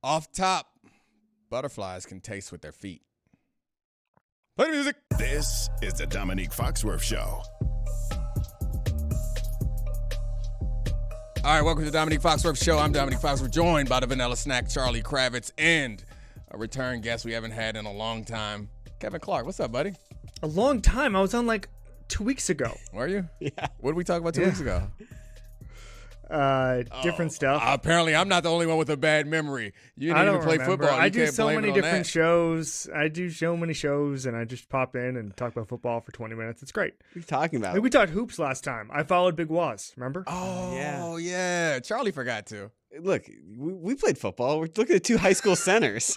Off top, butterflies can taste with their feet. Play the music. This is the Domonique Foxworth Show. All right, welcome to the Domonique Foxworth Show. I'm Domonique Foxworth, joined by the Vanilla Snack, Charlie Kravitz, and a return guest we haven't had in a long time, Kevin Clark. What's up, buddy? A long time. I was on like 2 weeks ago. Were you? Yeah. What did we talk about 2 weeks ago? Different stuff. Apparently, I'm not the only one with a bad memory. You didn't even play football. I do can't so blame many it on different that. shows. I do so many shows, and I just pop in and talk about football for 20 minutes. It's great. What are you talking about? Like we talked hoops last time. I followed Big Waz. Remember? Oh, yeah. Charlie forgot to. Look, we played football. We're looking at two high school centers.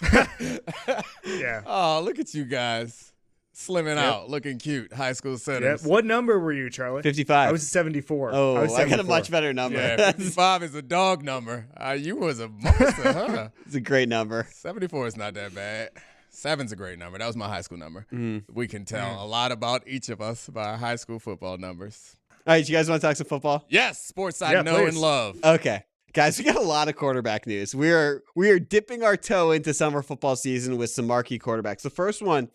Yeah. Oh, look at you guys. Slimming out, looking cute. High school Yeah. centers. What number were you, Charlie? 55. I was 74. Oh, I was I got a 74. much better number. Yeah, 55 is a dog number. You was a monster, huh? It's a great number. 74 is not that bad. 7's a great number. That was my high school number. Mm. We can tell a lot about each of us by our high school football numbers. All right, you guys want to talk some football? Yes, sports I Yeah, know please. and love. Okay. Guys, we got a lot of quarterback news. We are dipping our toe into summer football season with some marquee quarterbacks. The first one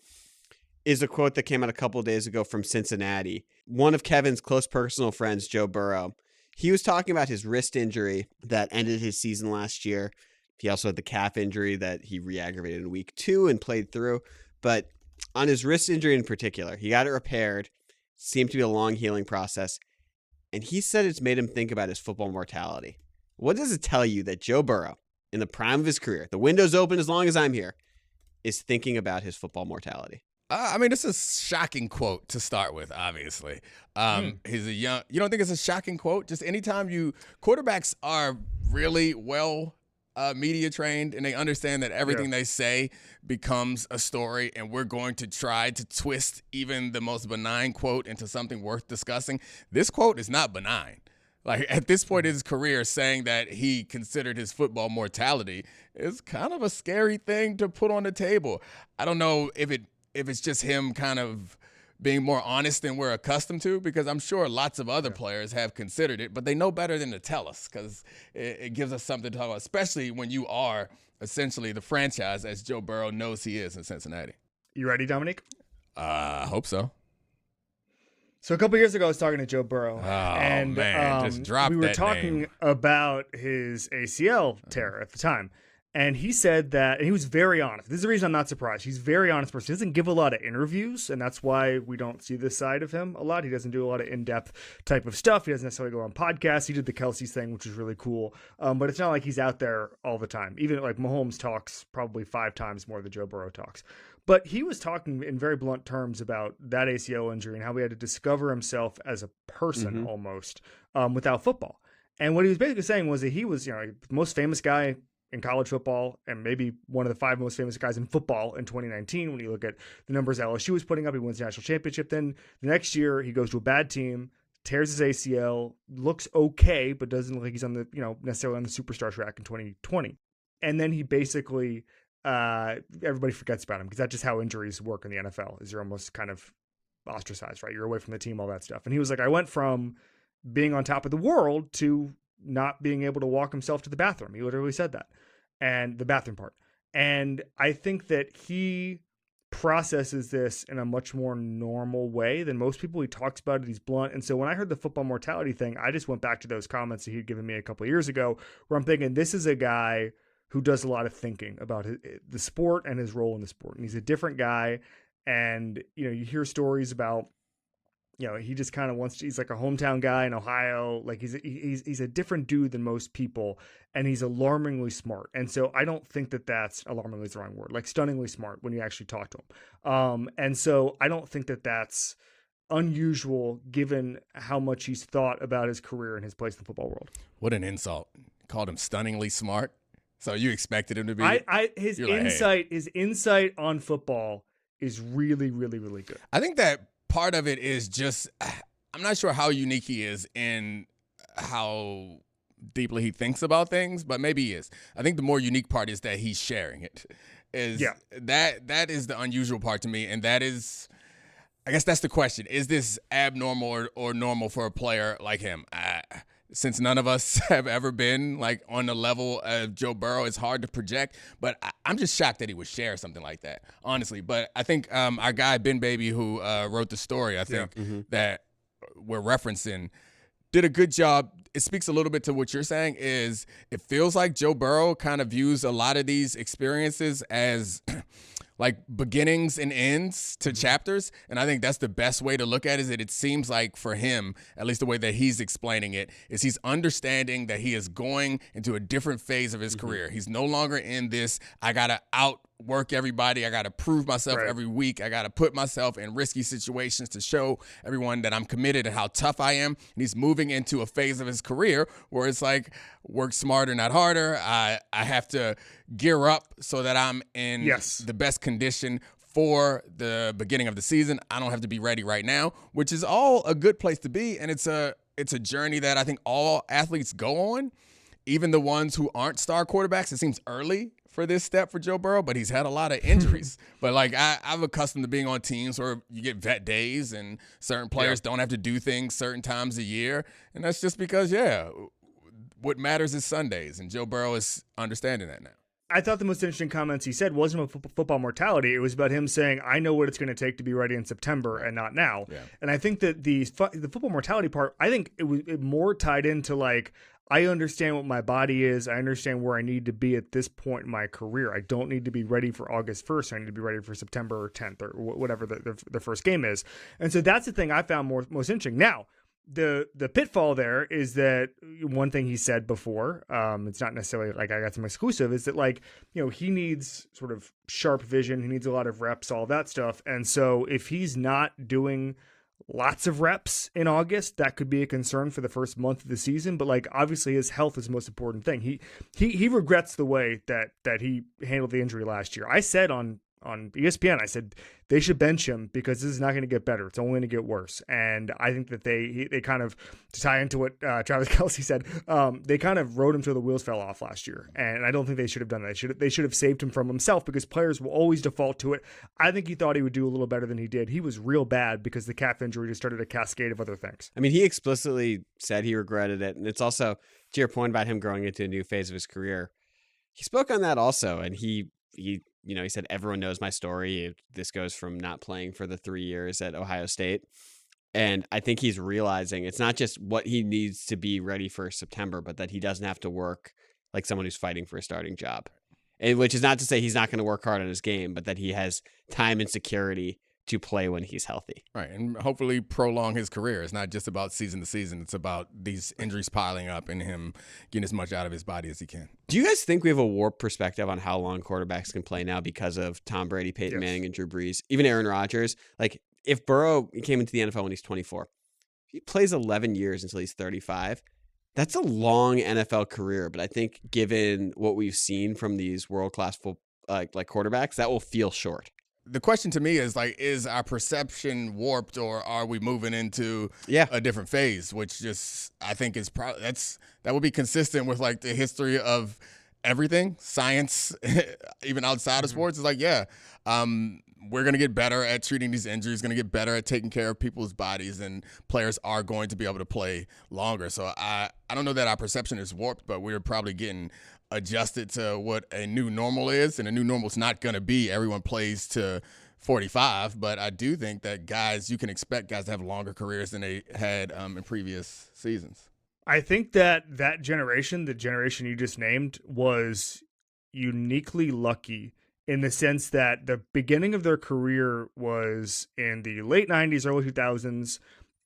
is a quote that came out a couple of days ago from Cincinnati. One of Kevin's close personal friends, Joe Burrow, he was talking about his wrist injury that ended his season last year. He also had the calf injury that he re-aggravated in week 2 and played through. But on his wrist injury in particular, he got it repaired. Seemed to be a long healing process. And he said it's made him think about his football mortality. What does it tell you that Joe Burrow, in the prime of his career, the window's open as long as I'm here, is thinking about his football mortality? I mean, it's a shocking quote to start with, obviously. He's a young – you don't think it's a shocking quote? Just anytime quarterbacks are really well media trained, and they understand that everything they say becomes a story, and we're going to try to twist even the most benign quote into something worth discussing. This quote is not benign. Like, at this point in his career, saying that he considered his football mortality is kind of a scary thing to put on the table. I don't know if it's just him kind of being more honest than we're accustomed to, because I'm sure lots of other players have considered it, but they know better than to tell us, because it gives us something to talk about, especially when you are essentially the franchise, as Joe Burrow knows he is in Cincinnati. You ready, Dominique? I hope so. So a couple years ago, I was talking to Joe Burrow, and man, just drop we were that talking name. about his ACL tear at the time. And he said that, and he was very honest. This is the reason I'm not surprised. He's a very honest person. He doesn't give a lot of interviews, and that's why we don't see this side of him a lot. He doesn't do a lot of in-depth type of stuff. He doesn't necessarily go on podcasts. He did the Kelsey's thing, which is really cool. But it's not like he's out there all the time. Even like Mahomes talks probably 5 times more than Joe Burrow talks. But he was talking in very blunt terms about that ACL injury and how he had to discover himself as a person almost without football. And what he was basically saying was that he was, the most famous guy in college football, and maybe one of the 5 most famous guys in football in 2019. When you look at the numbers LSU was putting up, he wins the national championship. Then the next year, he goes to a bad team, tears his ACL, looks okay, but doesn't look like he's on the, necessarily on the superstar track in 2020. And then he basically, everybody forgets about him, because that's just how injuries work in the NFL. Is you're almost kind of ostracized, right? You're away from the team, all that stuff. And he was like, I went from being on top of the world to not being able to walk himself to the bathroom. He literally said that. And the bathroom part. And I think that he processes this in a much more normal way than most people. He talks about it. He's blunt. And so when I heard the football mortality thing, I just went back to those comments that he'd given me a couple of years ago, where I'm thinking, this is a guy who does a lot of thinking about the sport and his role in the sport. And he's a different guy. And, you hear stories about, he just kind of he's like a hometown guy in Ohio. Like he's a different dude than most people, and he's alarmingly smart. And so I don't think that that's alarmingly is the wrong word, like stunningly smart when you actually talk to him. And so I don't think that that's unusual given how much he's thought about his career and his place in the football world. What an insult. Called him stunningly smart. So you expected him to be? His insight on football is really, really, really good. I think that part of it is just, I'm not sure how unique he is in how deeply he thinks about things, but maybe he is. I think the more unique part is that he's sharing it. That is the unusual part to me, and that is, I guess that's the question. Is this abnormal or normal for a player like him? since none of us have ever been like on the level of Joe Burrow, it's hard to project. But I'm just shocked that he would share something like that, honestly. But I think our guy Ben Baby, who wrote the story, I think that we're referencing, did a good job. It speaks a little bit to what you're saying. Is it feels like Joe Burrow kind of views a lot of these experiences as like beginnings and ends to chapters. And I think that's the best way to look at it, is that it seems like for him, at least the way that he's explaining it, is he's understanding that he is going into a different phase of his career. He's no longer in this, I got to outwork everybody. I got to prove myself every week. I got to put myself in risky situations to show everyone that I'm committed and how tough I am. And he's moving into a phase of his career where it's like, work smarter, not harder. I have to gear up so that I'm in the best condition for the beginning of the season. I don't have to be ready right now, which is all a good place to be. And it's a journey that I think all athletes go on, even the ones who aren't star quarterbacks. It seems early for this step for Joe Burrow, but he's had a lot of injuries. But like I'm accustomed to being on teams where you get vet days and certain players don't have to do things certain times a year. And that's just because, what matters is Sundays. And Joe Burrow is understanding that now. I thought the most interesting comments he said wasn't about football mortality. It was about him saying, I know what it's going to take to be ready in September and not now. Yeah. And I think that the football mortality part, I think it was more tied into like, I understand what my body is. I understand where I need to be at this point in my career. I don't need to be ready for August 1st. I need to be ready for September 10th or whatever the first game is. And so that's the thing I found most interesting. Now, the pitfall there is that one thing he said before, it's not necessarily like I got some exclusive, is that like, he needs sort of sharp vision. He needs a lot of reps, all that stuff. And so if he's not doing lots of reps in August, that could be a concern for the first month of the season. But like, obviously his health is the most important thing. He regrets the way that he handled the injury last year. I said on ESPN, I said they should bench him because this is not going to get better. It's only going to get worse. And I think that they kind of, to tie into what Travis Kelce said, they kind of rode him till the wheels fell off last year. And I don't think they should have done that. They should have saved him from himself, because players will always default to it. I think he thought he would do a little better than he did. He was real bad because the calf injury just started a cascade of other things. I mean, he explicitly said he regretted it. And it's also, to your point about him growing into a new phase of his career, he spoke on that also. And he said, everyone knows my story. This goes from not playing for the 3 years at Ohio State. And I think he's realizing it's not just what he needs to be ready for September, but that he doesn't have to work like someone who's fighting for a starting job. And which is not to say he's not going to work hard on his game, but that he has time and security to play when he's healthy. Right, and hopefully prolong his career. It's not just about season to season. It's about these injuries piling up and him getting as much out of his body as he can. Do you guys think we have a warped perspective on how long quarterbacks can play now because of Tom Brady, Peyton Manning, and Drew Brees, even Aaron Rodgers? Like, if Burrow came into the NFL when he's 24, he plays 11 years until he's 35. That's a long NFL career, but I think given what we've seen from these world-class like quarterbacks, that will feel short. The question to me is like, is our perception warped, or are we moving into a different phase? Which just, I think is probably, that would be consistent with like the history of everything, science, even outside of sports. It's like, we're going to get better at treating these injuries, going to get better at taking care of people's bodies, and players are going to be able to play longer. So I don't know that our perception is warped, but we're probably getting adjusted to what a new normal is, and a new normal is not going to be everyone plays to 45. But I do think that you can expect guys to have longer careers than they had in previous seasons. I think that generation, the generation you just named, was uniquely lucky in the sense that the beginning of their career was in the late 90s, early 2000s.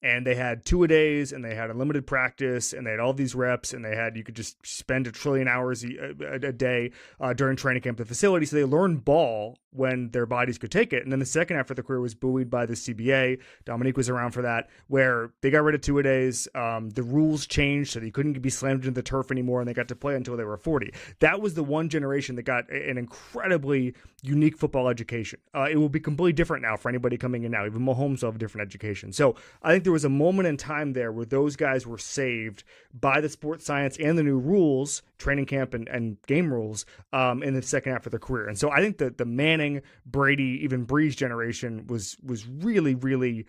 And they had 2-a-days, and they had unlimited practice, and they had all these reps, and you could just spend 1 trillion hours a day during training camp at the facility. So they learned ball when their bodies could take it. And then the second half of the career was buoyed by the CBA. Domonique was around for that, where they got rid of 2-a-days. The rules changed, so they couldn't be slammed into the turf anymore, and they got to play until they were 40. That was the one generation that got an incredibly unique football education. It will be completely different now for anybody coming in now. Even Mahomes will have a different education. So I think there was a moment in time there where those guys were saved by the sports science and the new rules, training camp and game rules, in the second half of their career. And so I think that the Manning, Brady, even Brees generation was really, really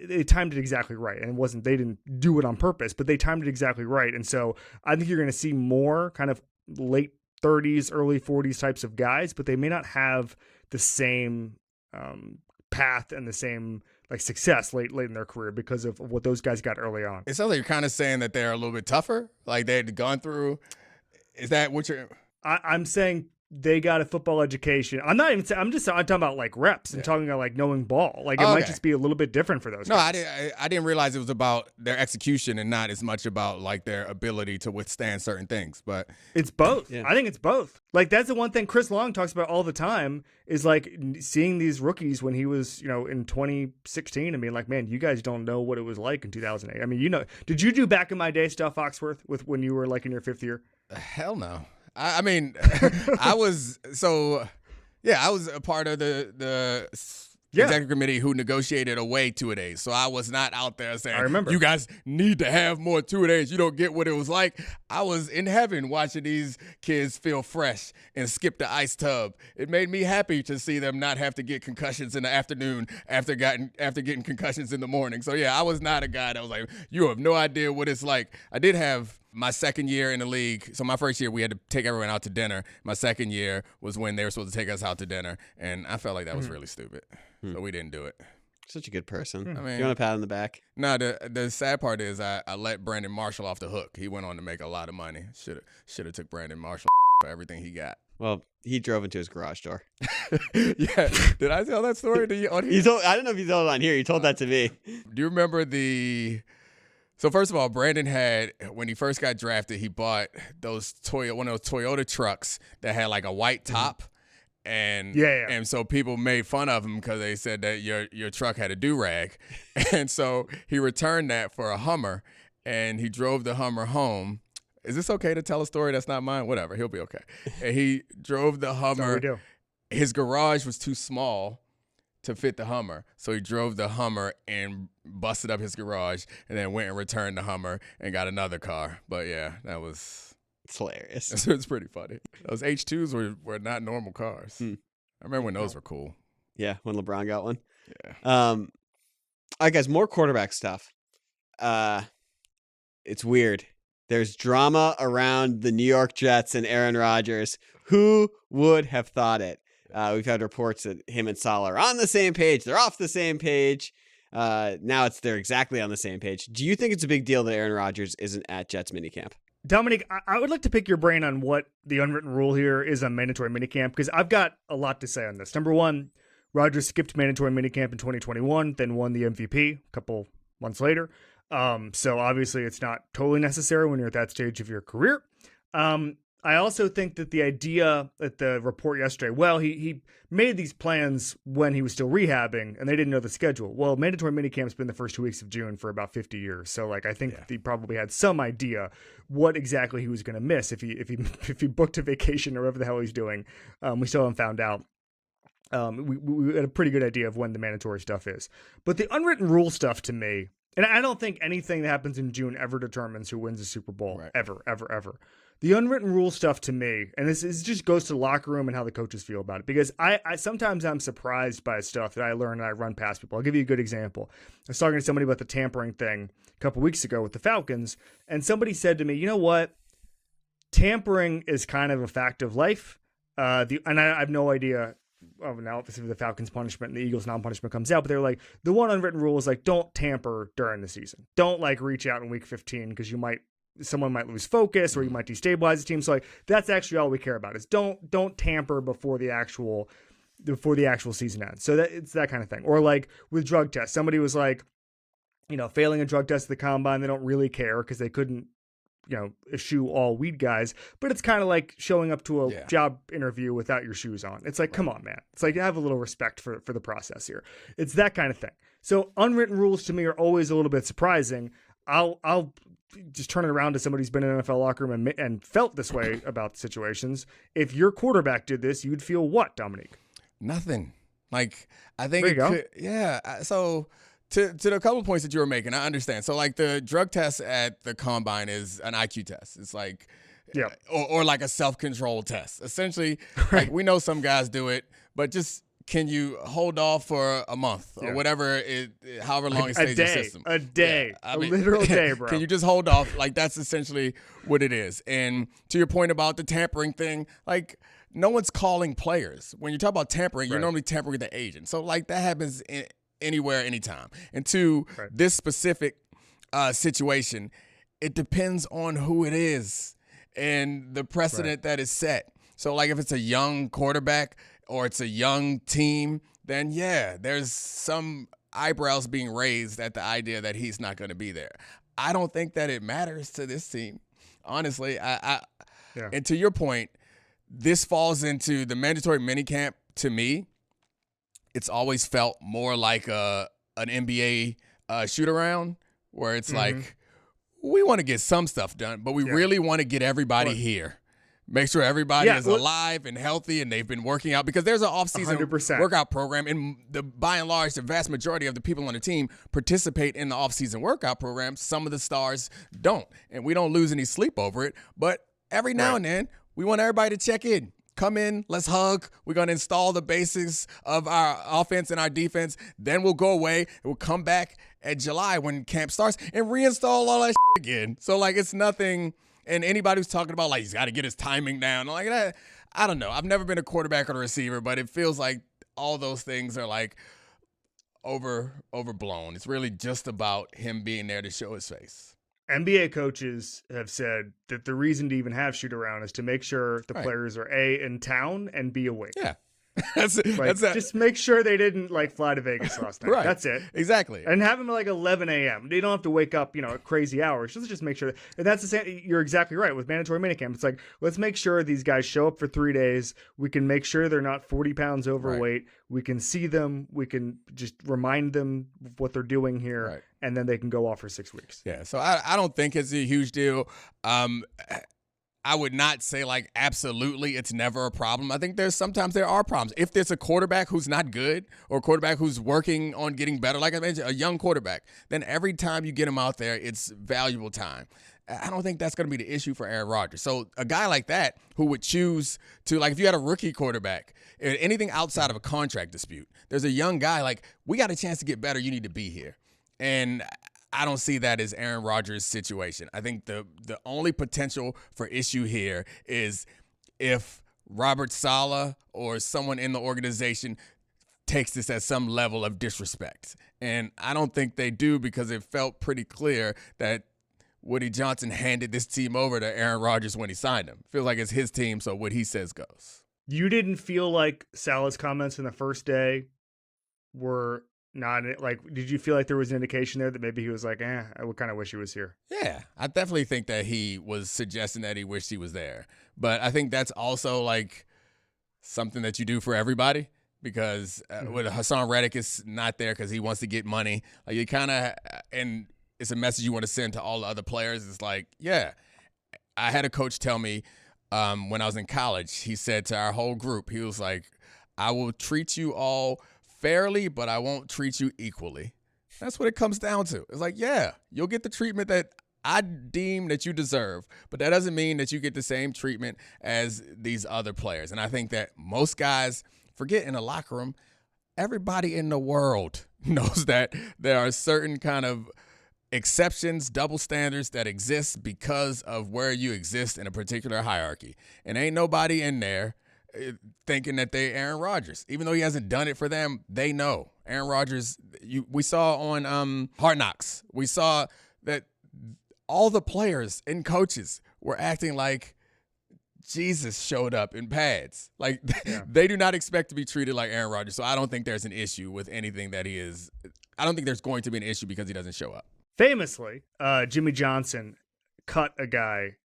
they timed it exactly right. And they didn't do it on purpose, but they timed it exactly right. And so I think you're going to see more kind of late 30s, early 40s types of guys, but they may not have the same path and the same like success late in their career because of what those guys got early on. It sounds like you're kind of saying that they're a little bit tougher, like they had gone through. Is that what you're? I'm saying they got a football education. I'm talking about like reps and talking about like knowing ball. Like it might just be a little bit different for those guys. I didn't realize it was about their execution and not as much about like their ability to withstand certain things. But it's both. Yeah. I think it's both. Like that's the one thing Chris Long talks about all the time is like seeing these rookies when he was, in 2016 and being like, man, you guys don't know what it was like in 2008. I mean, did you do back in my day stuff, Foxworth, with when you were like in your 5th year? Hell no. I mean, I was a part of the executive committee who negotiated away 2-a-days. So I was not out there saying, I remember, you guys need to have more 2-a-days. You don't get what it was like. I was in heaven watching these kids feel fresh and skip the ice tub. It made me happy to see them not have to get concussions in the afternoon after getting concussions in the morning. So yeah, I was not a guy that was like, you have no idea what it's like. I did have my second year in the league. So my first year, we had to take everyone out to dinner. My second year was when they were supposed to take us out to dinner. And I felt like that was really stupid. So we didn't do it. Such a good person. I mean, you want a pat on the back? No, the sad part is I let Brandon Marshall off the hook. He went on to make a lot of money. Should have took Brandon Marshall for everything he got. Well, he drove into his garage door. Yeah. Did I tell that story to you on here? I don't know if you told it on here. You told that to me. Do you remember So first of all, Brandon had, when he first got drafted, he bought one of those Toyota trucks that had like a white top. And and so people made fun of him because they said that your truck had a do-rag. And so he returned that for a Hummer, and he drove the Hummer home. Is this okay to tell a story that's not mine? Whatever, he'll be okay. And he drove the Hummer. His garage was too small to fit the Hummer. So he drove the Hummer and busted up his garage and then went and returned the Hummer and got another car. But yeah, it's hilarious. It's pretty funny. Those H2s were not normal cars. I remember when those were cool. Yeah, when LeBron got one. Yeah. All right, guys, more quarterback stuff. It's weird. There's drama around the New York Jets and Aaron Rodgers. Who would have thought it? We've had reports that him and Saleh are on the same page. They're off the same page. Now they're exactly on the same page. Do you think it's a big deal that Aaron Rodgers isn't at Jets minicamp? Domonique, I would like to pick your brain on what the unwritten rule here is on mandatory minicamp, because I've got a lot to say on this. Number one, Rodgers skipped mandatory minicamp in 2021, then won the MVP a couple months later. So obviously it's not totally necessary when you're at that stage of your career. I also think that the idea that the report yesterday, well, he made these plans when he was still rehabbing and they didn't know the schedule. Well, mandatory minicamp's been the first 2 weeks of June for about 50 years. So I think he probably had some idea what exactly he was going to miss if he booked a vacation or whatever the hell he's doing. We still haven't found out. We had a pretty good idea of when the mandatory stuff is. But the unwritten rule stuff to me, and I don't think anything that happens in June ever determines who wins the Super Bowl, ever. The unwritten rule stuff to me, and this just goes to the locker room and how the coaches feel about it, because I sometimes I'm surprised by stuff that I learn and I run past people. I'll give you a good example. I was talking to somebody about the tampering thing a couple weeks ago with the Falcons, and somebody said to me, you know what? Tampering is kind of a fact of life. And I have no idea. Oh, now if the Falcons punishment and the Eagles non-punishment comes out, but they're like, the one unwritten rule is like, don't tamper during the season. Don't reach out in week 15 because someone might lose focus or you might destabilize the team. So that's actually all we care about is don't tamper before the actual season ends. So it's that kind of thing. Or with drug tests, somebody was failing a drug test at the combine. They don't really care because they couldn't, eschew all weed guys, but it's kind of like showing up to a job interview without your shoes on. It's like, come on, man. It's like, have a little respect for the process here. It's that kind of thing. So unwritten rules to me are always a little bit surprising. I'll just turn it around to somebody who's been in an NFL locker room and felt this way about situations. If your quarterback did this, you'd feel what, Domonique? Nothing. I think So to the couple of points that you were making, I understand. So the drug test at the combine is an IQ test. It's or like a self-control test. Essentially, we know some guys do it, but just can you hold off for a month or whatever however long it stays in your system? A day. Yeah, a literal day, bro. Can you just hold off? Like, that's essentially what it is. And to your point about the tampering thing, like, no one's calling players. When you talk about tampering, you're normally tampering with the agent. So, like, that happens anywhere, anytime. And to this specific situation, it depends on who it is and the precedent that is set. So, like, if it's a young quarterback or it's a young team, then, yeah, there's some eyebrows being raised at the idea that he's not going to be there. I don't think that it matters to this team, honestly. And to your point, this falls into the mandatory minicamp. To me, it's always felt more like an NBA shoot-around where it's like, we want to get some stuff done, but we really want to get everybody here. Make sure everybody is alive and healthy and they've been working out, because there's an off-season 100%. workout program, and by and large, the vast majority of the people on the team participate in the off-season workout program. Some of the stars don't, and we don't lose any sleep over it, but every now and then, we want everybody to check in. Come in, let's hug. We're going to install the basics of our offense and our defense. Then we'll go away. We'll come back at July when camp starts and reinstall all that shit again. So, like, it's nothing. And anybody who's talking about, like, he's got to get his timing down, like that, I don't know. I've never been a quarterback or a receiver, but it feels like all those things are, like, overblown. It's really just about him being there to show his face. NBA coaches have said that the reason to even have shoot around is to make sure the players are A, in town, and B, awake. Yeah. That's it. Like, just make sure they didn't, like, fly to Vegas last night. That's it. Exactly. And have them at like 11 a.m. They don't have to wake up, at crazy hours. Just make sure. And that's the same. You're exactly right with mandatory minicamp. It's like, let's make sure these guys show up for 3 days. We can make sure they're not 40 pounds overweight. We can see them. We can just remind them of what they're doing here. And then they can go off for 6 weeks. Yeah. So I don't think it's a huge deal. I would not say, like, absolutely it's never a problem. I think sometimes there are problems. If there's a quarterback who's not good or a quarterback who's working on getting better, like I mentioned, a young quarterback, then every time you get him out there, it's valuable time. I don't think that's going to be the issue for Aaron Rodgers. So a guy like that who would choose to, like, if you had a rookie quarterback, anything outside of a contract dispute, there's a young guy, like, we got a chance to get better, you need to be here. And I don't see that as Aaron Rodgers' situation. I think the only potential for issue here is if Robert Saleh or someone in the organization takes this as some level of disrespect. And I don't think they do, because it felt pretty clear that Woody Johnson handed this team over to Aaron Rodgers when he signed him. Feels like it's his team, so what he says goes. You didn't feel like Saleh's comments in the first day were not, like, did you feel like there was an indication there that maybe he was like, I would kind of wish he was here? Yeah, I definitely think that he was suggesting that he wished he was there. But I think that's also, like, something that you do for everybody, because with Hassan Reddick is not there because he wants to get money. Like, you kind of, and it's a message you want to send to all the other players. It's like, yeah, I had a coach tell me when I was in college, he said to our whole group, he was like, I will treat you all fairly, but I won't treat you equally. That's what it comes down to. It's like, yeah, you'll get the treatment that I deem that you deserve, but that doesn't mean that you get the same treatment as these other players. And I think that most guys forget in the locker room, everybody in the world knows that there are certain kind of exceptions, double standards that exist because of where you exist in a particular hierarchy. And ain't nobody in there thinking that they Aaron Rodgers. Even though he hasn't done it for them, they know. Aaron Rodgers, we saw on Hard Knocks, we saw that all the players and coaches were acting like Jesus showed up in pads. Like, they do not expect to be treated like Aaron Rodgers. So I don't think there's an issue with anything that he is. I don't think there's going to be an issue because he doesn't show up. Famously, Jimmy Johnson cut a guy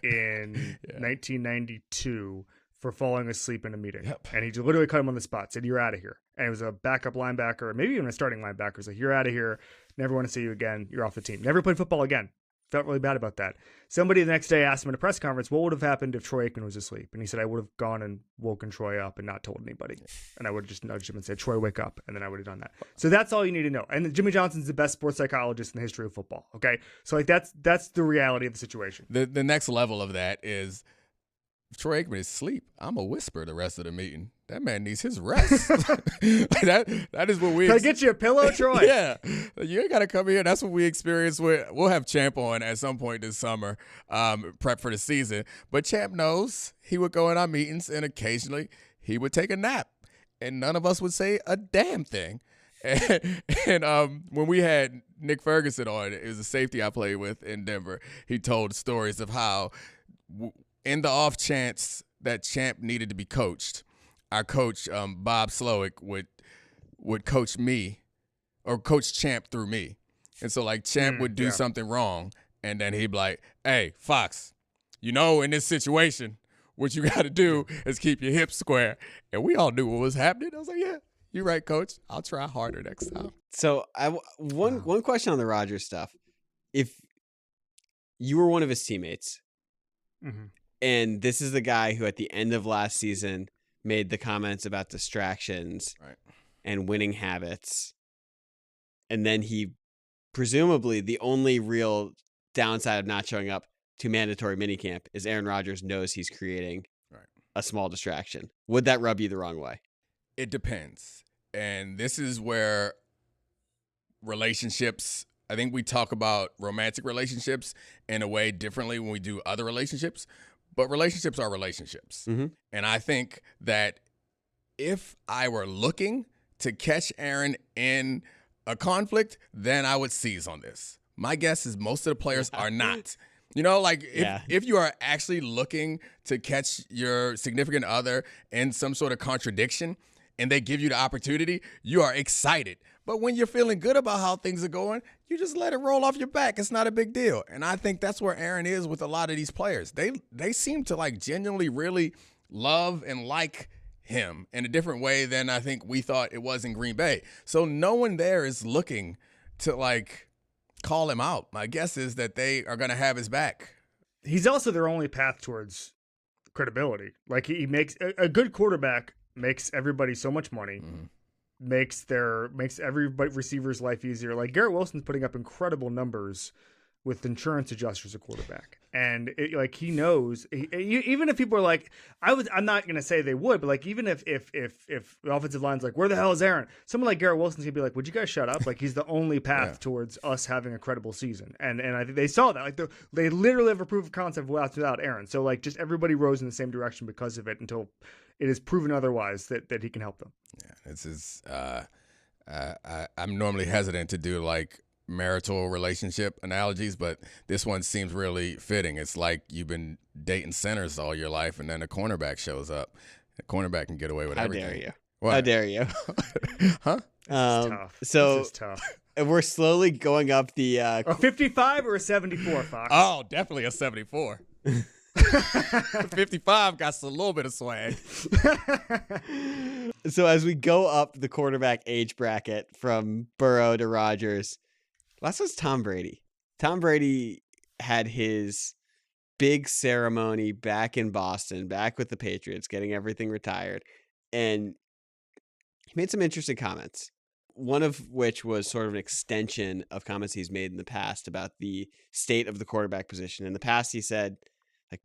in 1992 for falling asleep in a meeting. And he literally cut him on the spot, said, you're out of here. And it was a backup linebacker, or maybe even a starting linebacker. He's like, you're out of here. Never want to see you again. You're off the team. Never played football again. Felt really bad about that. Somebody the next day asked him in a press conference, what would have happened if Troy Aikman was asleep? And he said, I would have gone and woken Troy up and not told anybody. And I would have just nudged him and said, Troy, wake up. And then I would have done that. So that's all you need to know. And Jimmy Johnson's the best sports psychologist in the history of football. Okay. So, like, that's the reality of the situation. The next level of that is If Troy Aikman is asleep, I'm going to whisper the rest of the meeting. That man needs his rest. that is what we. Can I get you a pillow, Troy? Yeah, you ain't got to come here. That's what we experience. We'll have Champ on at some point this summer, prep for the season. But Champ knows he would go in our meetings, and occasionally he would take a nap, and none of us would say a damn thing. And when we had Nick Ferguson on, it was a safety I played with in Denver. He told stories of how, in the off chance that Champ needed to be coached, our coach, Bob Slowick, would coach me or coach Champ through me. And so, like, Champ would do something wrong, and then he'd be like, hey, Fox, in this situation, what you got to do is keep your hips square. And we all knew what was happening. I was like, yeah, you're right, Coach. I'll try harder next time. So, one question on the Rodgers stuff. If you were one of his teammates, and this is the guy who at the end of last season made the comments about distractions and winning habits. And then he, presumably, the only real downside of not showing up to mandatory minicamp is Aaron Rodgers knows he's creating a small distraction. Would that rub you the wrong way? It depends. And this is where relationships, I think we talk about romantic relationships in a way differently when we do other relationships. But relationships are relationships. And I think that if I were looking to catch Aaron in a conflict, then I would seize on this. My guess is most of the players are not. If you are actually looking to catch your significant other in some sort of contradiction and they give you the opportunity, you are excited. But when you're feeling good about how things are going, you just let it roll off your back. It's not a big deal. And I think that's where Aaron is with a lot of these players. They seem to genuinely really love and like him in a different way than I think we thought it was in Green Bay. So no one there is looking to call him out. My guess is that they are going to have his back. He's also their only path towards credibility. He makes a good quarterback makes everybody so much money. Makes every receiver's life easier. Garrett Wilson's putting up incredible numbers with insurance adjusters at quarterback, and he knows. Even if people are like, I'm not gonna say they would, but even if the offensive line's like, where the hell is Aaron? Someone like Garrett Wilson's gonna be like, would you guys shut up? He's the only path towards us having a credible season, and I think they saw that. They literally have a proof of concept without Aaron. So just everybody rose in the same direction because of it until it is proven otherwise that he can help them. Yeah, this is. I'm normally hesitant to do marital relationship analogies, but this one seems really fitting. It's like you've been dating centers all your life, and then a cornerback shows up. The cornerback can get away with everything. How dare you? What? How dare you? Huh? This is tough. So this is tough. We're slowly going up the. A 55 or a 74, Fox? Oh, definitely a 74. 55 got a little bit of swag. So as we go up the quarterback age bracket from Burrow to Rodgers, last was Tom Brady. Tom Brady had his big ceremony back in Boston, back with the Patriots, getting everything retired. And he made some interesting comments. One of which was sort of an extension of comments he's made in the past about the state of the quarterback position. In the past, he said,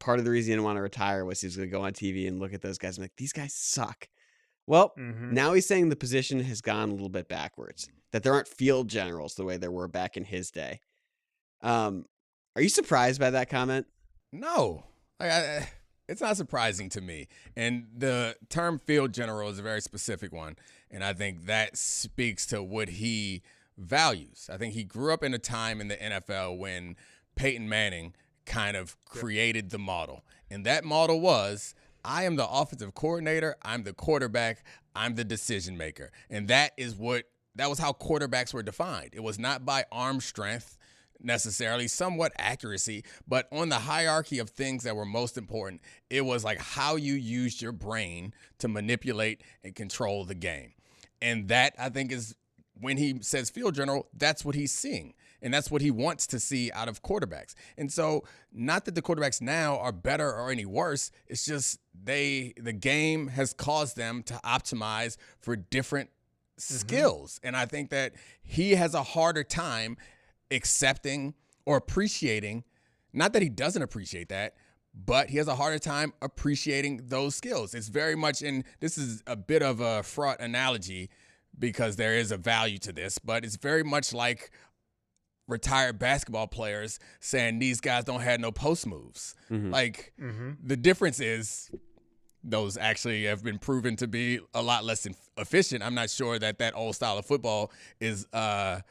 part of the reason he didn't want to retire was he was going to go on TV and look at those guys and these guys suck. Well, now he's saying the position has gone a little bit backwards, that there aren't field generals the way there were back in his day. Are you surprised by that comment? No. It's not surprising to me. And the term field general is a very specific one. And I think that speaks to what he values. I think he grew up in a time in the NFL when Peyton Manning kind of created the model. And that model was, I am the offensive coordinator, I'm the quarterback, I'm the decision maker. And that was how quarterbacks were defined. It was not by arm strength necessarily, somewhat accuracy, but on the hierarchy of things that were most important, it was how you used your brain to manipulate and control the game. And that, I think, is when he says field general, that's what he's seeing. And that's what he wants to see out of quarterbacks. And so, not that the quarterbacks now are better or any worse. It's just the game has caused them to optimize for different skills. And I think that he has a harder time accepting or appreciating, not that he doesn't appreciate that, but he has a harder time appreciating those skills. It's very much this is a bit of a fraught analogy because there is a value to this, but it's very much like retired basketball players saying these guys don't have no post moves. The difference is those actually have been proven to be a lot less efficient. I'm not sure that old style of football is that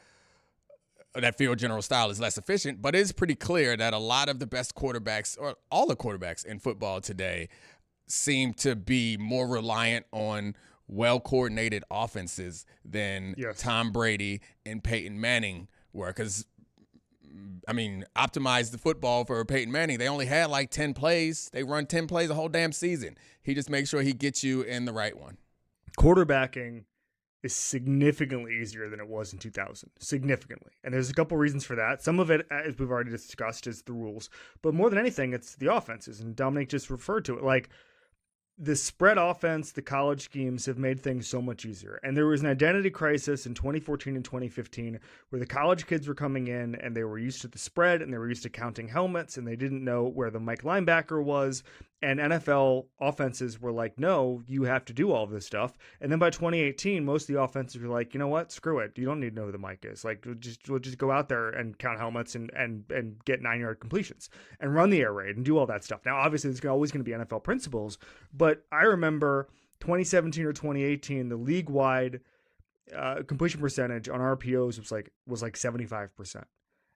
field general style is less efficient, but it's pretty clear that a lot of the best quarterbacks, or all the quarterbacks in football today, seem to be more reliant on well-coordinated offenses than Tom Brady and Peyton Manning were. Because, I mean, optimize the football for Peyton Manning. They only had like 10 plays. They run 10 plays a whole damn season. He just makes sure he gets you in the right one. Quarterbacking is significantly easier than it was in 2000. Significantly. And there's a couple reasons for that. Some of it, as we've already discussed, is the rules. But more than anything, it's the offenses. And Domonique just referred to it. Like, the spread offense, the college schemes have made things so much easier. And there was an identity crisis in 2014 and 2015 where the college kids were coming in and they were used to the spread and they were used to counting helmets and they didn't know where the Mike linebacker was. And NFL offenses were like, no, you have to do all of this stuff. And then by 2018, most of the offenses were like, you know what? Screw it. You don't need to know who the mic is. Like, we'll just go out there and count helmets and get 9-yard completions and run the air raid and do all that stuff. Now, obviously, there's always going to be NFL principles, but I remember 2017 or 2018, the league-wide completion percentage on RPOs was like 75%.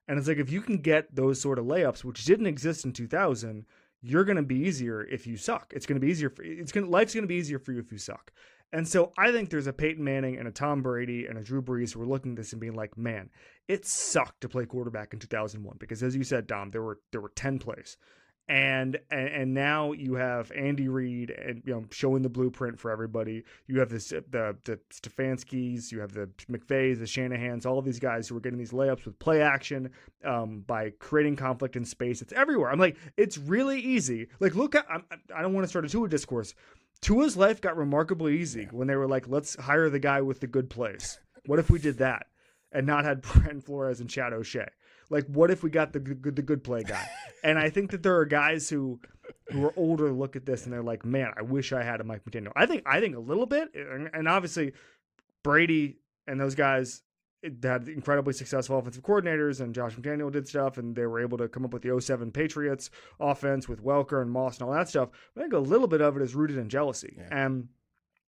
And it's like, if you can get those sort of layups, which didn't exist in 2000, you're going to be easier if you suck. It's going to be easier. Life's going to be easier for you if you suck. And so I think there's a Peyton Manning and a Tom Brady and a Drew Brees who are looking at this and being like, man, it sucked to play quarterback in 2001 because, as you said, Dom, there were 10 plays. And now you have Andy Reid and showing the blueprint for everybody. You have the Stefanskis, you have the McVays, the Shanahans, all of these guys who are getting these layups with play action by creating conflict in space. It's everywhere. I'm like, it's really easy. Like, look, I don't want to start a Tua discourse. Tua's life got remarkably easy when they were like, let's hire the guy with the good plays. What if we did that and not had Brent Flores and Chad O'Shea? Like, what if we got the good play guy? And I think that there are guys who are older look at this and they're like, man, I wish I had a Mike McDaniel. I think a little bit, and obviously Brady and those guys had incredibly successful offensive coordinators, and Josh McDaniel did stuff, and they were able to come up with the 07 Patriots offense with Welker and Moss and all that stuff. I think a little bit of it is rooted in jealousy. Yeah. And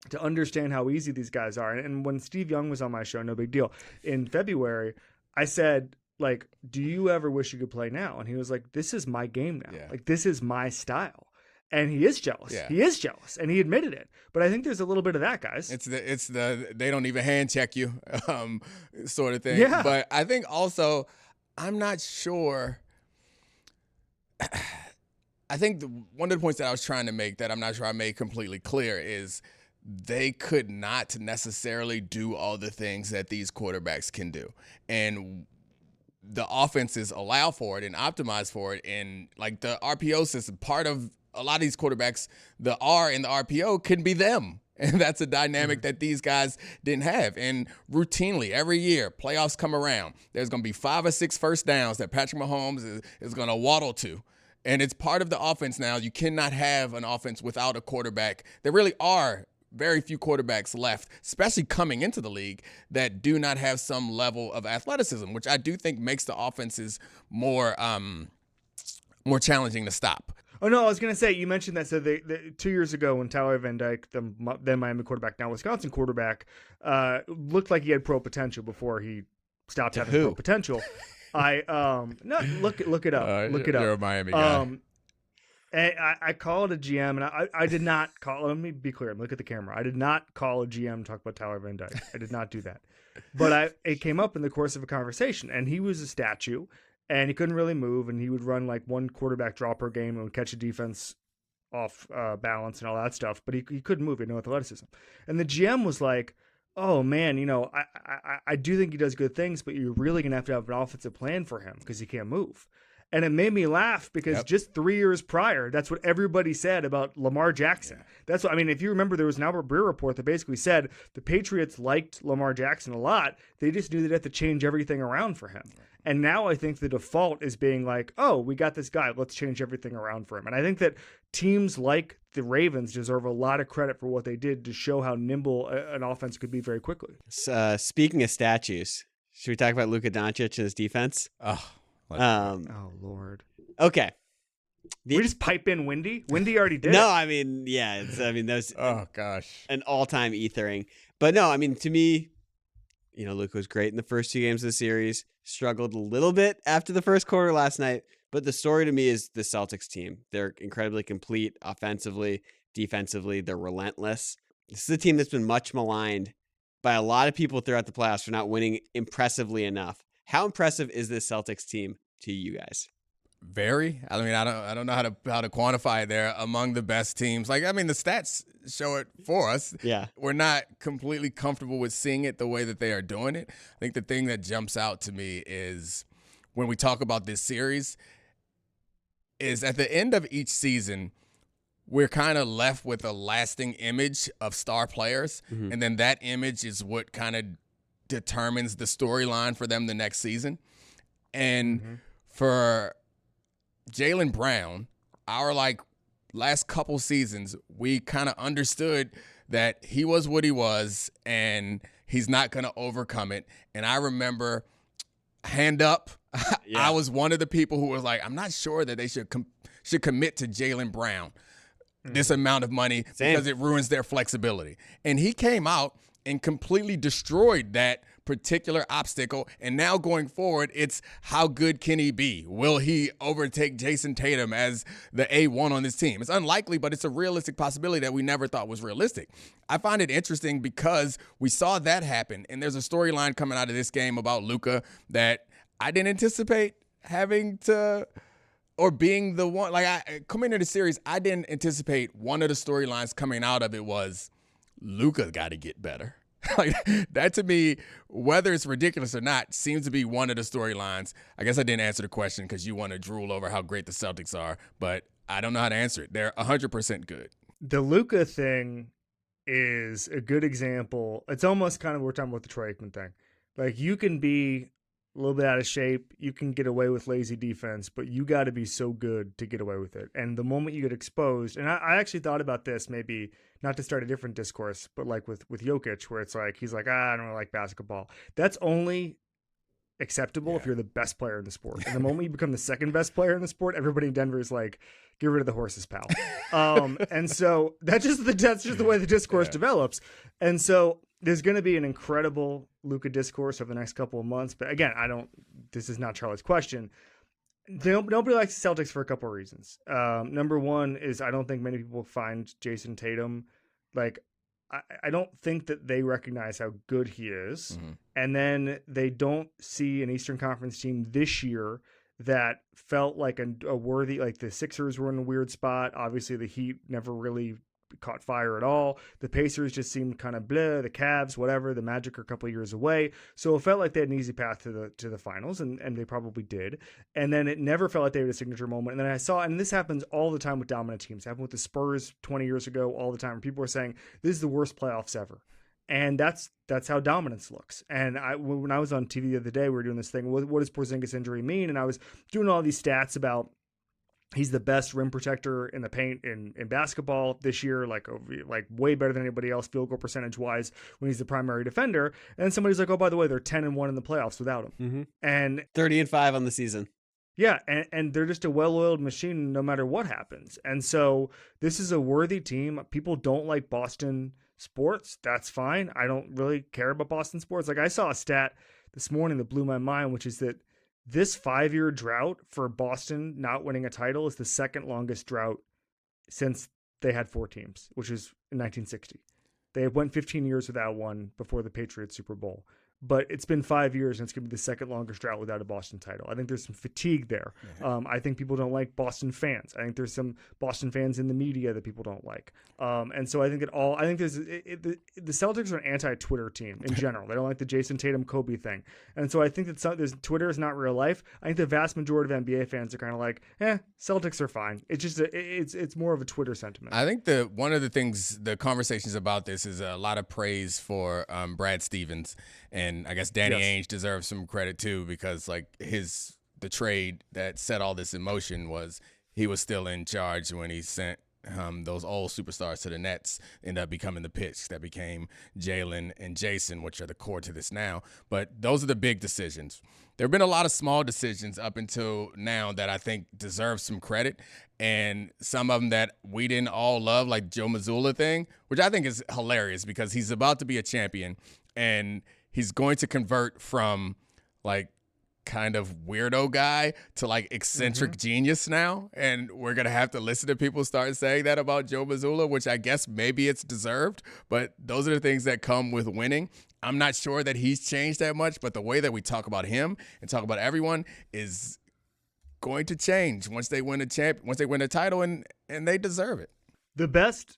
to understand how easy these guys are. And when Steve Young was on my show, No Big Deal, in February, I said, like, do you ever wish you could play now? And he was like, this is my game now. Yeah. Like, this is my style. And he is jealous. Yeah. He is jealous. And he admitted it. But I think there's a little bit of that, guys. It's the they don't even hand check you sort of thing. Yeah. But I think also, I'm not sure. I think one of the points that I was trying to make that I'm not sure I made completely clear is they could not necessarily do all the things that these quarterbacks can do. And the offenses allow for it and optimize for it. And like the RPO system, part of a lot of these quarterbacks, the R in the RPO can be them. And that's a dynamic that these guys didn't have. And routinely, every year, playoffs come around, there's going to be 5 or 6 first downs that Patrick Mahomes is going to waddle to. And it's part of the offense now. You cannot have an offense without a quarterback. There really are very few quarterbacks left, especially coming into the league, that do not have some level of athleticism, which I do think makes the offenses more challenging to stop. Oh, no, I was going to say, you mentioned that. So 2 years ago when Tyler Van Dyke, the then Miami quarterback, now Wisconsin quarterback, looked like he had pro potential before he stopped having pro potential. Look it up. Look it up. You're a Miami guy. I called a GM, and I did not call. Let me be clear. Look at the camera. I did not call a GM to talk about Tyler Van Dyke. I did not do that. But it came up in the course of a conversation, and he was a statue, and he couldn't really move, and he would run like one quarterback draw per game and would catch a defense off balance and all that stuff. But he couldn't move. He had no athleticism. And the GM was like, oh, man, I do think he does good things, but you're really going to have an offensive plan for him because he can't move. And it made me laugh because just 3 years prior, that's what everybody said about Lamar Jackson. Yeah. That's what, I mean, if you remember, there was an Albert Breer report that basically said the Patriots liked Lamar Jackson a lot. They just knew they'd have to change everything around for him. And now I think the default is being like, oh, we got this guy. Let's change everything around for him. And I think that teams like the Ravens deserve a lot of credit for what they did to show how nimble an offense could be very quickly. Speaking of statues, should we talk about Luka Doncic and his defense? Oh, Oh, Lord. Okay. We just pipe in Windy? Windy already did. No, I mean, yeah. That's oh gosh, an all-time ethering. But no, I mean, to me, Luka was great in the first 2 games of the series. Struggled a little bit after the first quarter last night. But the story to me is the Celtics team. They're incredibly complete offensively, defensively. They're relentless. This is a team that's been much maligned by a lot of people throughout the playoffs for not winning impressively enough. How impressive is this Celtics team to you guys? Very. I mean, I don't know how to quantify it. They're among the best teams. Like, I mean, the stats show it for us. Yeah. We're not completely comfortable with seeing it the way that they are doing it. I think the thing that jumps out to me is when we talk about this series is at the end of each season, we're kind of left with a lasting image of star players. Mm-hmm. And then that image is what kind of determines the storyline for them the next season. And for Jaylen Brown, our last couple seasons, we kind of understood that he was what he was and he's not going to overcome it. And I remember, hand up, I was one of the people who was like, I'm not sure that they should commit to Jaylen Brown this amount of money because it ruins their flexibility. And he came out and completely destroyed that particular obstacle. And now going forward, it's how good can he be? Will he overtake Jason Tatum as the A1 on this team? It's unlikely, but it's a realistic possibility that we never thought was realistic. I find it interesting because we saw that happen. And there's a storyline coming out of this game about Luka that I didn't anticipate having to or being the one. Coming into the series, I didn't anticipate one of the storylines coming out of it was Luka got to get better. That to me, whether it's ridiculous or not, seems to be one of the storylines. I guess I didn't answer the question because you want to drool over how great the Celtics are, but I don't know how to answer it. They're 100% good. The Luka thing is a good example. It's almost kind of what we're talking about the Troy Aikman thing. Like, you can be a little bit out of shape, you can get away with lazy defense, but you got to be so good to get away with it. And the moment you get exposed, and I actually thought about this, maybe not to start a different discourse, but like with Jokic, where it's like, he's like, I don't really like basketball. That's only acceptable if you're the best player in the sport. And the moment you become the second best player in the sport, everybody in Denver is like, get rid of the horses, pal. And so that's just the way the discourse develops. And so there's going to be an incredible Luka discourse over the next couple of months. But again, this is not Charlie's question. Nobody likes the Celtics for a couple of reasons. Number one is I don't think many people find Jason Tatum, I don't think that they recognize how good he is. Mm-hmm. And then they don't see an Eastern Conference team this year that felt like a worthy, like the Sixers were in a weird spot. Obviously the Heat never really caught fire at all. The Pacers just seemed kind of bleh, the Cavs, whatever, the Magic are a couple of years away. So it felt like they had an easy path to the finals, and they probably did. And then it never felt like they had a signature moment. And then I saw, and this happens all the time with dominant teams. It happened with the Spurs 20 years ago all the time. People were saying, this is the worst playoffs ever. And that's how dominance looks. And when I was on TV the other day, we were doing this thing, what does Porzingis injury mean? And I was doing all these stats about he's the best rim protector in the paint in basketball this year, like way better than anybody else field goal percentage wise when he's the primary defender. And somebody's like, oh, by the way, they're 10-1 in the playoffs without him. Mm-hmm. And 30-5 on the season. Yeah. And they're just a well-oiled machine no matter what happens. And so this is a worthy team. People don't like Boston sports. That's fine. I don't really care about Boston sports. Like, I saw a stat this morning that blew my mind, which is that this 5-year drought for Boston not winning a title is the second longest drought since they had 4 teams, which is in 1960. They went 15 years without one before the Patriots Super Bowl. but it's been 5 years and it's going to be the second longest drought without a Boston title. I think there's some fatigue there. I think people don't like Boston fans. I think there's some Boston fans in the media that people don't like. And so I think the Celtics are an anti-Twitter team in general. They don't like the Jason Tatum Kobe thing. And so I think that Twitter is not real life. I think the vast majority of NBA fans are kind of like, Celtics are fine. It's just it's more of a Twitter sentiment. I think one of the things, the conversations about this is a lot of praise for Brad Stevens, and I guess Danny Ainge deserves some credit too, because like the trade that set all this in motion was he was still in charge when he sent those old superstars to the Nets, end up becoming the pitch that became Jalen and Jason, which are the core to this now. But those are the big decisions. There have been a lot of small decisions up until now that I think deserve some credit, and some of them that we didn't all love, like Joe Mazzulla thing, which I think is hilarious because he's about to be a champion, and he's going to convert from like kind of weirdo guy to like eccentric genius now. And we're going to have to listen to people start saying that about Joe Mazzulla, which I guess maybe it's deserved, but those are the things that come with winning. I'm not sure that he's changed that much, but the way that we talk about him and talk about everyone is going to change once they win a title, and they deserve it. The best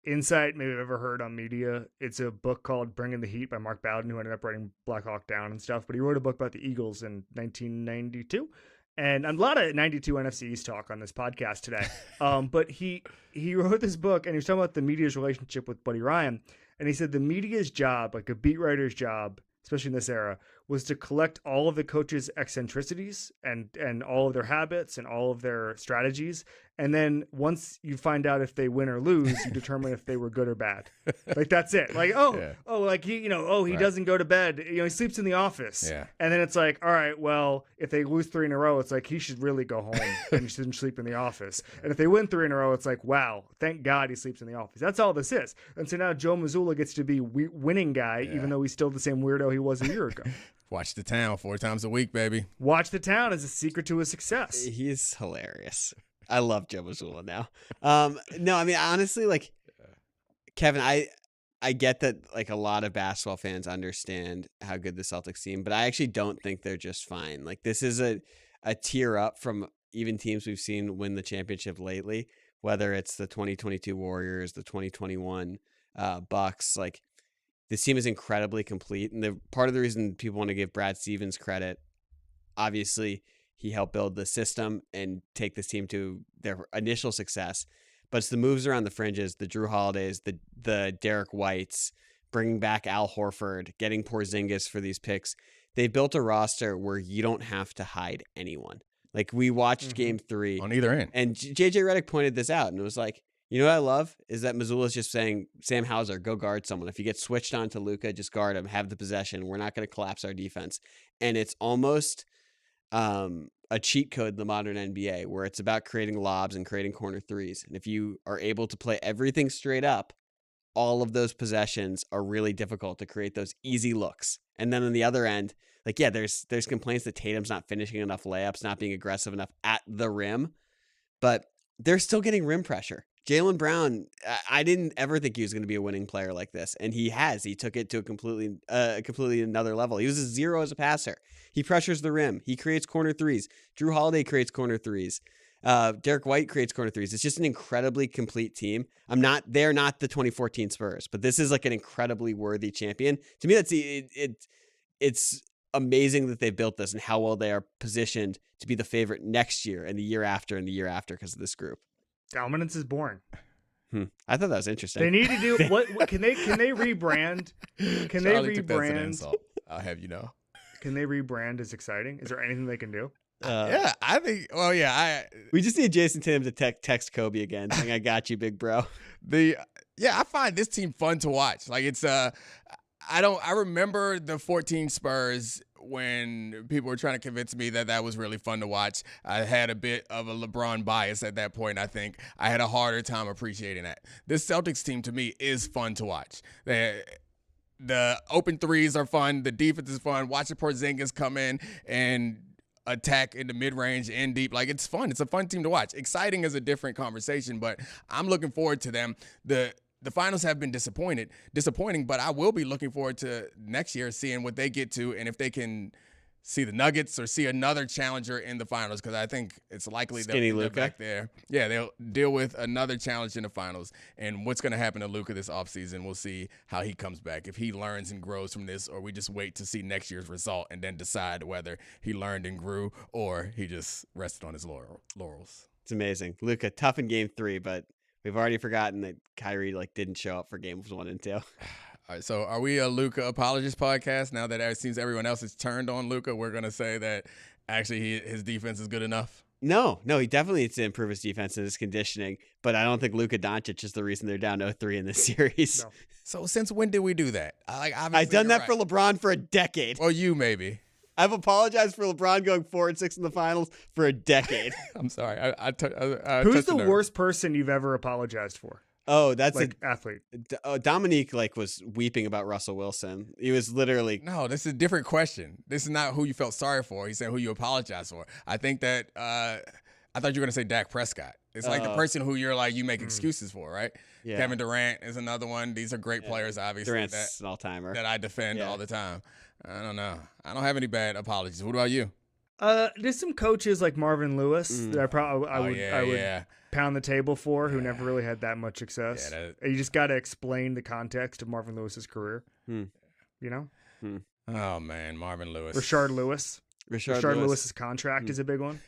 insight maybe I've ever heard on media, it's a book called Bringing the Heat by Mark Bowden, who ended up writing Black Hawk Down and stuff, but he wrote a book about the Eagles in 1992. And a lot of 92 NFC East talk on this podcast today. But he wrote this book, and he was talking about the media's relationship with Buddy Ryan. And he said the media's job, like a beat writer's job, especially in this era, was to collect all of the coaches' eccentricities and all of their habits and all of their strategies. And then once you find out if they win or lose, you determine if they were good or bad. Like, that's it. Like, he doesn't go to bed. He sleeps in the office. Yeah. And then it's like, all right, well, if they lose 3 in a row, it's like he should really go home and he shouldn't sleep in the office. And if they win 3 in a row, it's like, wow, thank God he sleeps in the office. That's all this is. And so now Joe Mazzulla gets to be winning guy, even though he's still the same weirdo he was a year ago. Watch the Town 4 times a week, baby. Watch the Town is a secret to his success. He's hilarious. I love Joe Mazzulla now. No, I mean, honestly, like, Kevin, I get that, like, a lot of basketball fans understand how good the Celtics seem, but I actually don't think they're just fine. Like, this is a tier up from even teams we've seen win the championship lately, whether it's the 2022 Warriors, the 2021 Bucks. Like, this team is incredibly complete, and part of the reason people want to give Brad Stevens credit, obviously, he helped build the system and take this team to their initial success. But it's the moves around the fringes, the Drew Holidays, the Derek Whites, bringing back Al Horford, getting Porzingis for these picks. They built a roster where you don't have to hide anyone. Like, we watched Game 3. On either end. And JJ Redick pointed this out, and it was like, you know what I love? Is that Mazzulla's just saying, Sam Hauser, go guard someone. If you get switched on to Luka, just guard him, have the possession. We're not going to collapse our defense. And it's almost a cheat code in the modern NBA where it's about creating lobs and creating corner threes. And if you are able to play everything straight up, all of those possessions are really difficult to create those easy looks. And then on the other end, like, yeah, there's complaints that Tatum's not finishing enough layups, not being aggressive enough at the rim, but they're still getting rim pressure. Jaylen Brown, I didn't ever think he was going to be a winning player like this, and he has. He took it to a completely another level. He was a 0 as a passer. He pressures the rim. He creates corner threes. Drew Holiday creates corner threes. Derek White creates corner threes. It's just an incredibly complete team. They're not the 2014 Spurs, but this is like an incredibly worthy champion. To me, it's amazing that they built this and how well they are positioned to be the favorite next year and the year after and the year after because of this group. Dominance is born. I thought that was interesting. They need to do what can they rebrand? Can Charlie they took that as an rebrand? insult. I'll have you know. Can they rebrand as exciting? Is there anything they can do? Yeah, I think. Well, yeah, we just need Jason Tatum to text Kobe again, saying, "I got you, big bro." I find this team fun to watch. Like, it's I remember the 14 Spurs when people were trying to convince me that was really fun to watch. I had a bit of a LeBron bias at that point. I think I had a harder time appreciating that. This Celtics team, to me, is fun to watch. The open threes are fun. The defense is fun. Watching Porzingis come in and attack in the mid-range and deep. Like, it's fun. It's a fun team to watch. Exciting is a different conversation, but I'm looking forward to them. the finals have been disappointing, but I will be looking forward to next year seeing what they get to and if they can see the Nuggets or see another challenger in the finals, because I think it's likely they'll back there. Yeah, they'll deal with another challenge in the finals. And what's going to happen to Luka this offseason, we'll see how he comes back. If he learns and grows from this, or we just wait to see next year's result and then decide whether he learned and grew or he just rested on his laurels. It's amazing. Luka, tough in game 3, but we've already forgotten that Kyrie didn't show up for games 1 and 2. All right, so are we a Luka apologist podcast? Now that it seems everyone else has turned on Luka, we're going to say that actually his defense is good enough? No, he definitely needs to improve his defense and his conditioning, but I don't think Luka Doncic is the reason they're down 0-3 in this series. No. So since when did we do that? I've done that for LeBron for a decade. Well, you maybe. I've apologized for LeBron going 4-6 in the finals for a decade. I'm sorry. Who's the worst person you've ever apologized for? Oh, that's an athlete. Domonique was weeping about Russell Wilson. He was literally. No, this is a different question. This is not who you felt sorry for. He said who you apologized for. I think that I thought you were going to say Dak Prescott. It's like the person who you're you make excuses for, right? Yeah. Kevin Durant is another one. These are great players, obviously. Durant's an all-timer. That I defend all the time. I don't know. I don't have any bad apologies. What about you? There's some coaches like Marvin Lewis that I would pound the table for, who never really had that much success. Yeah, you just got to explain the context of Marvin Lewis's career. You know? Oh man, Marvin Lewis. Rashard Lewis's contract is a big one.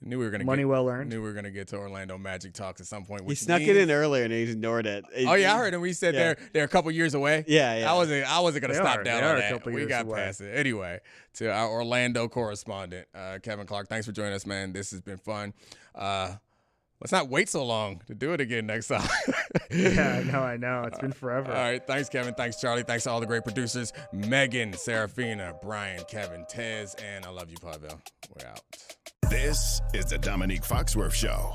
Knew we were gonna money well earned. Knew we were gonna get to Orlando Magic talks at some point. He snuck it in earlier and he ignored it. Oh yeah, I heard him. We said they're a couple years away. Yeah. I wasn't gonna stop down on that. We got past it anyway. To our Orlando correspondent, Kevin Clark. Thanks for joining us, man. This has been fun. Let's not wait so long to do it again next time. Yeah, I know. It's been forever. All right. Thanks, Kevin. Thanks, Charlie. Thanks to all the great producers. Megan, Serafina, Brian, Kevin, Tez, and I love you, Pavel. We're out. This is the Domonique Foxworth Show.